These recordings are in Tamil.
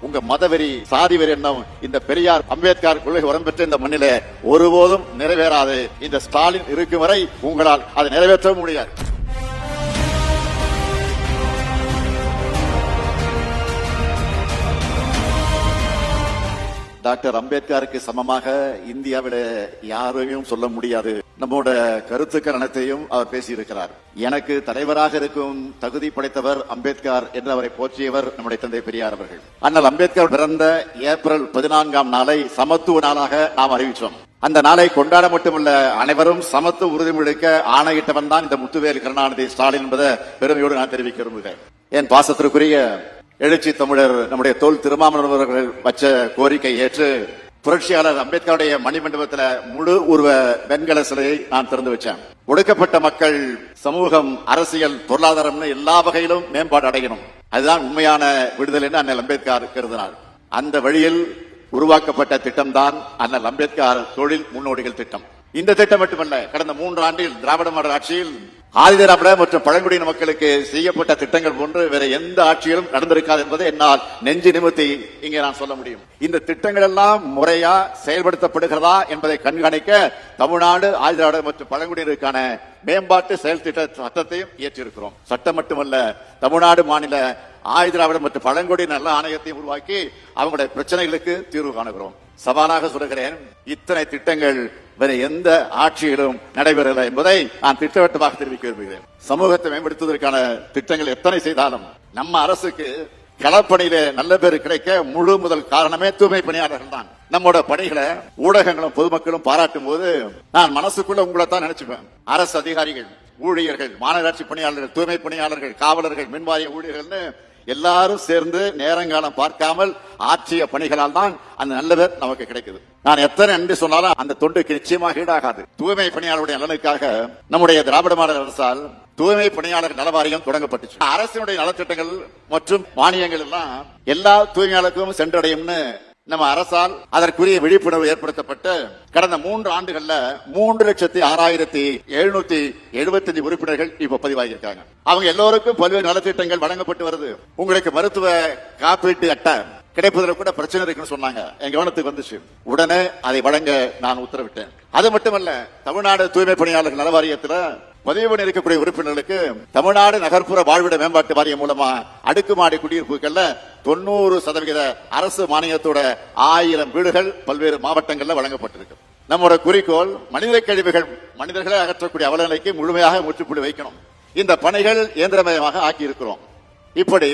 உங்க மதவெறி சாதி வெறி எண்ணம் இந்த பெரியார் அம்பேத்கர் கொள்கை உரம் பெற்ற இந்த மண்ணிலே ஒருபோதும் நிறைவேறாது. இந்த ஸ்டாலின் இருக்கும் வரை உங்களால் அதை நிறைவேற்ற முடியாது. டாக்டர் அம்பேத்கருக்கு சமமாக இந்தியாவில யாரையும் சொல்ல முடியாது. நம்மோட கருத்துக்கள் அனைத்தையும் அவர் பேசியிருக்கிறார். எனக்கு தலைவராக இருக்கும் தகுதி படைத்தவர் அம்பேத்கர் என்று அவரை போற்றியவர் நம்முடைய தந்தை பெரியார் அவர்கள். அண்ணல் அம்பேத்கர் பிறந்த ஏப்ரல் 14ஆம் நாளை சமத்துவ நாளாக நாம் அறிவித்தோம். அந்த நாளை கொண்டாட மட்டுமல்ல, அனைவரும் சமத்துவ உறுதிமொழிக்க ஆணையிட்டவன் தான் இந்த முத்துவேல் கருணாநிதி ஸ்டாலின் என்பதை பெருமையோடு நான் தெரிவிக்க விரும்புகிறேன். என் பாசத்திற்குரிய எழுச்சி தமிழர் நம்முடைய தோல் திருமாவளவன் அவர்கள் வச்ச கோரிக்கை ஏற்று புரட்சியாளர் அம்பேத்கருடைய மணிமண்டபத்தில் முழு உருவ வெண்கல சிலையை நான் திறந்து வச்சேன். ஒடுக்கப்பட்ட மக்கள் சமூகம், அரசியல், பொருளாதாரம் எல்லா வகையிலும் மேம்பாடு அடையணும். அதுதான் உண்மையான விடுதலை என்று அண்ணல் அம்பேத்கர் கருதினார். அந்த வழியில் உருவாக்கப்பட்ட திட்டம் தான் அண்ணல் அம்பேத்கர் தொழில் முன்னோடிகள் திட்டம். இந்த திட்டம் மட்டுமல்ல, கடந்த 3 ஆண்டில் திராவிட மாடல் ஆட்சியில் ஆதிதிராவிட மற்றும் பழங்குடியின மக்களுக்கு செய்யப்பட்ட திட்டங்கள் போன்று வேற எந்த ஆட்சியிலும் நடந்திருக்காது என்பதை என்னால் நெஞ்சு நிமித்தி இங்கே நான் சொல்ல முடியும். இந்த திட்டங்கள் எல்லாம் முறையா செயல்படுத்தப்படுகிறதா என்பதை கண்காணிக்க தமிழ்நாடு ஆதிதிராவிட மற்றும் பழங்குடியினருக்கான மேம்பாட்டு செயல் திட்ட சட்டத்தையும் இயற்றியிருக்கிறோம். சட்டம் மட்டுமல்ல, தமிழ்நாடு மாநில ஆதிதிராவிட மற்றும் பழங்குடியின நல்ல ஆணையத்தையும் உருவாக்கி அவங்களுடைய பிரச்சனைகளுக்கு தீர்வு காணுகிறோம். சவாலாக சொல்கிறேன், இத்தனை திட்டங்கள் வேற எந்த ஆட்சியிலும் நடைபெறவில்லை என்பதை நான் திட்டவட்டமாக தெரிவிக்க விரும்புகிறேன். சமூகத்தை மேம்படுத்துவதற்கான திட்டங்கள் எத்தனை செய்தாலும் நம்ம அரசுக்கு களப்பணியிலே நல்ல பேர் கிடைக்க முழு முதல் காரணமே தூய்மை பணியாளர்கள் தான். நம்மோட பணிகளை ஊடகங்களும் பொதுமக்களும் பாராட்டும் போது நான் மனசுக்குள்ள உங்களை தான் நினைச்சுப்பேன். அரசு அதிகாரிகள், ஊழியர்கள், மாநகராட்சி பணியாளர்கள், தூய்மை பணியாளர்கள், காவலர்கள், மின்வாரிய ஊழியர்கள்னு எல்லாரும் சேர்ந்து நேரங்காலம் பார்க்காமல் ஆற்றிய பணிகளால் தான் அந்த நல்ல பேர் நமக்கு கிடைக்குது. நான் எத்தனை நன்றி சொன்னாலும் அந்த தொண்டுக்கு நிச்சயமாக ஈடாகாது. தூய்மை பணியாளருடைய நலனுக்காக நம்முடைய திராவிட மாடல் அரசால் தூய்மை பணியாளர் நல வாரியம் தொடங்கப்பட்டுச்சு. அரசினுடைய நலத்திட்டங்கள் மற்றும் மானியங்கள் எல்லாம் எல்லா தூய்மையாளருக்கும் சென்றடையும்னு நம்ம அரசால் அதற்குரிய விழிப்புணர்வு ஏற்படுத்தப்பட்டு கடந்த 3 ஆண்டுகள்ல 3,06,775 உறுப்பினர்கள் இப்ப பதிவாகியிருக்காங்க. அவங்க எல்லோருக்கும் பல்வேறு நலத்திட்டங்கள் வழங்கப்பட்டு வருது. உங்களுக்கு மருத்துவ காப்பீட்டு அட்டை கிடைப்பதில் கூட பிரச்சனை இருக்குன்னு சொன்னாங்க. என் கவனத்துக்கு வந்துச்சு. உடனே அதை வழங்க நான் உத்தரவிட்டேன். அது மட்டுமல்ல, தமிழ்நாடு தூய்மை பணியாளர்கள் நல வாரியத்தில் பதிவு பண்ணி இருக்கக்கூடிய உறுப்பினர்களுக்கு தமிழ்நாடு நகர்ப்புற வாழ்விட மேம்பாட்டு வாரியம் மூலமா அடுக்குமாடி குடியிருப்புகள்ல 90% அரசு மானியத்தோட 1000 வீடுகள் பல்வேறு மாவட்டங்கள்ல வழங்கப்பட்டிருக்கு. நம்மளோட குறிக்கோள் மனித கழிவுகள் மனிதர்களை அகற்றக்கூடிய அவலநிலைக்கு முழுமையாக முற்றுப்புள்ளி வைக்கணும். இந்த பணிகள் இயந்திரமயமாக ஆக்கி இருக்கிறோம். இப்படி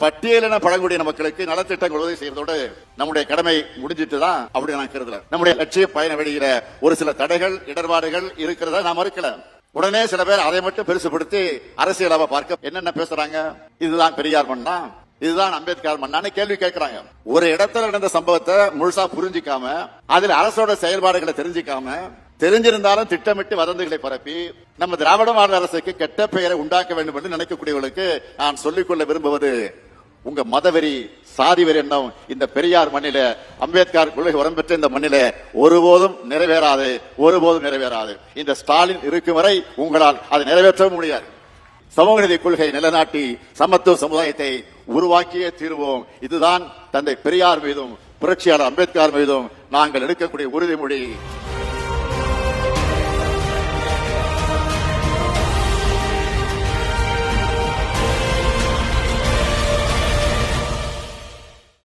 பட்டியலின பழங்குடியின மக்களுக்கு நலத்திட்டங்கள் உதவி செய்வதோடு நம்முடைய கடமை முடிஞ்சிட்டு தான் அப்படி நான் கருதல. நம்முடைய லட்சிய பயண வெளியில ஒரு சில தடைகள், இடர்பாடுகள் இருக்கிறதா நான் மறுக்கல. உடனே சில பேர் அதை மட்டும் பெருசுபடுத்தி அரசியலாக பார்க்க என்னென்ன பேசுறாங்க, இதுதான் பெரியார் மண்ணா, இதுதான் அம்பேத்கர் மண்ணான்னு கேள்வி கேட்கிறாங்க. ஒரு இடத்துல நடந்த சம்பவத்தை முழுசா புரிஞ்சிக்காம, அதில் அரசோட செயல்பாடுகளை தெரிஞ்சிக்காம, தெரிஞ்சிருந்தாலும் திட்டமிட்டு வதந்திகளை பரப்பி நம்ம திராவிட மாடல் அரசுக்கு கெட்ட பெயரை உண்டாக்க வேண்டும் என்று நினைக்கக்கூடியவர்களுக்கு நான் சொல்லிக்கொள்ள விரும்புவது, உங்க மதவெறி சாதி வெறி எண்ணம் இந்த பெரியார் மண்ணில அம்பேத்கர் கொள்கை உரம் பெற்ற இந்த மண்ணில ஒருபோதும் நிறைவேறாது, ஒருபோதும் நிறைவேறாது. இந்த ஸ்டாலின் இருக்கும் வரை உங்களால் அதை நிறைவேற்றவும் முடியாது. சமூக நீதி கொள்கை நிலைநாட்டி சமத்துவ சமுதாயத்தை உருவாக்கியே தீர்வோம். இதுதான் தந்தை பெரியார் மீதும் புரட்சியாளர் அம்பேத்கர் மீதும் நாங்கள் எடுக்கக்கூடிய உறுதிமொழி.